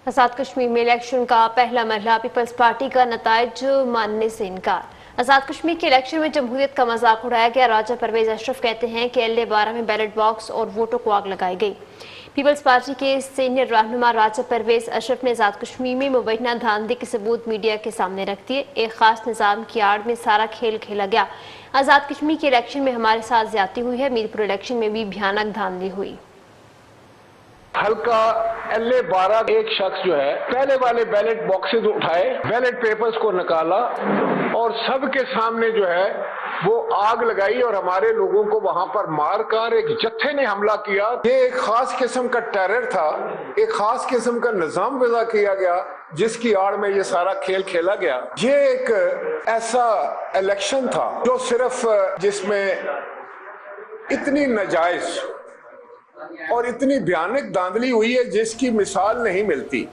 आजाद कश्मीर में इलेक्शन का पहला मरहला पीपल्स पार्टी का नताइज मानने से इनकार। आजाद कश्मीर के इलेक्शन में जमहूरियत का मजाक उड़ाया गया। राजा परवेज अशरफ कहते हैं कि LA-12 में बैलेट बॉक्स और वोटों को आग लगाई गई। पीपल्स पार्टी के सीनियर रहनुमा राजा परवेज अशरफ ने आजाद कश्मीर में मुबैना धांधली के सबूत मीडिया के सामने रख दिए। एक खास निज़ाम की आड़ में सारा खेल खेला गया। आजाद कश्मीर के इलेक्शन में हमारे साथ ज्यादती हुई है। मीरपुर इलेक्शन में भी भयानक धांधली हुई। हल्का LA-12 एक शख्स जो है पहले वाले बैलेट बॉक्सेस उठाए, बैलेट पेपर्स को निकाला और सबके सामने जो है वो आग लगाई और हमारे लोगों को वहां पर मारकर एक जत्थे ने हमला किया। ये एक खास किस्म का टेरर था, एक खास किस्म का निजाम वज़ा किया गया जिसकी आड़ में ये सारा खेल खेला गया। ये एक ऐसा इलेक्शन था जो सिर्फ जिसमें इतनी नाजायज और इतनी भयानक धांधली हुई है जिसकी मिसाल नहीं मिलती।